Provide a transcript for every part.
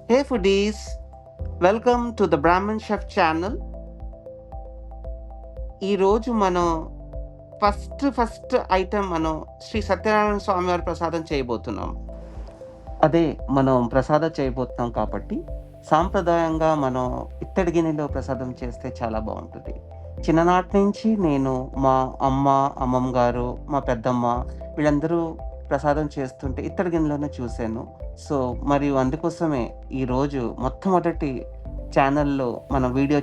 Hey foodies, welcome to the Brahmin Chef channel. ఈరోజు మనం first item మనం శ్రీ సత్యనారాయణ స్వామి వారి ప్రసాదం చేయబోతున్నాం. అదే మనం ప్రసాదం చేయబోతున్నాం కాబట్టి సాంప్రదాయంగా మనం ఇత్తడి గిన్నెలో ప్రసాదం చేస్తే చాలా బాగుంటుంది. చిన్ననాటి నుంచి నేను మా అమ్మమ్మ గారు, మా పెద్దమ్మ వీళ్ళందరూ ప్రసాదం చేస్తుంటే ఇత్తడి గిన్నెలోనే చూశాను. సో మరియు అందుకోసమే ఈరోజు మొట్టమొదటి ఛానల్లో మనం వీడియో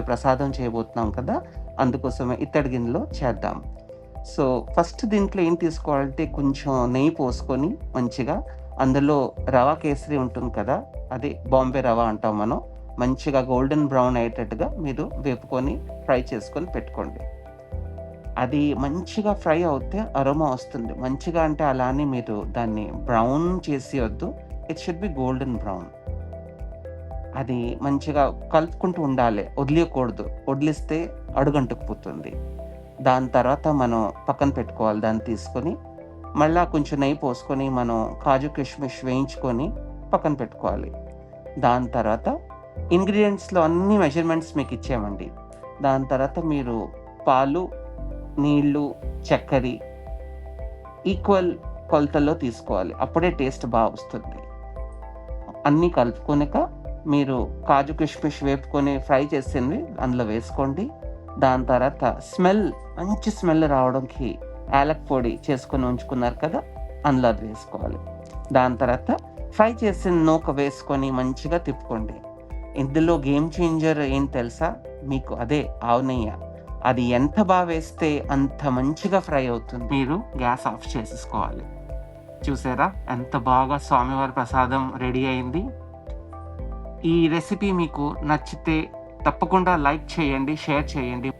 ప్రసాదం చేయబోతున్నాం కదా, అందుకోసమే ఇత్తడి గిన్నెలో చేద్దాం. సో ఫస్ట్ దీంట్లో ఏం తీసుకోవాలంటే కొంచెం నెయ్యి పోసుకొని మంచిగా అందులో రవా కేసరి ఉంటుంది కదా, అది బాంబే రవా అంటాం మనం, మంచిగా గోల్డెన్ బ్రౌన్ అయ్యేటట్టుగా మీరు వేపుకొని ఫ్రై చేసుకొని పెట్టుకోండి. అది మంచిగా ఫ్రై అవుతే అరోమా వస్తుంది మంచిగా. అంటే అలా అని మీరు దాన్ని బ్రౌన్ చేసి వద్దు, it should be golden brown. అది మంచిగా కలుపుకుంటూ ఉండాలి, వదిలేయకూడదు. వదిలిస్తే అడుగంటుకుపోతుంది. దాని తర్వాత మనం పక్కన పెట్టుకోవాలి. దాన్ని తీసుకొని మళ్ళీ కొంచెం నెయ్యి పోసుకొని మనం కాజు కిష్మిష్ వేయించుకొని పక్కన పెట్టుకోవాలి. దాని తర్వాత ఇంగ్రీడియంట్స్లో అన్ని మెజర్మెంట్స్ మీకు ఇచ్చామండి. దాని తర్వాత మీరు పాలు, నీళ్ళు, చక్కెర ఈక్వల్ కొలతల్లో తీసుకోవాలి, అప్పుడే టేస్ట్ బాగా వస్తుంది. అన్నీ కలుపుకొనిక మీరు కాజు కిష్మిష్ వేపుకొని ఫ్రై చేసింది అందులో వేసుకోండి. దాని తర్వాత మంచి స్మెల్ రావడానికి యాలక్ పొడి చేసుకొని ఉంచుకున్నారు కదా, అందులో అది వేసుకోవాలి. దాని తర్వాత ఫ్రై చేసిన నూక వేసుకొని మంచిగా తిప్పుకోండి. ఇందులో గేమ్ చేంజర్ ఏం తెలుసా మీకు? అదే ఆవు నెయ్యి. అది ఎంత బాగా వేస్తే అంత మంచిగా ఫ్రై అవుతుంది. మీరు గ్యాస్ ఆఫ్ చేసేసుకోవాలి. చూసారా ఎంత బాగా స్వామివారి ప్రసాదం రెడీ అయింది. ఈ రెసిపీ మీకు నచ్చితే తప్పకుండా లైక్ చేయండి, షేర్ చేయండి.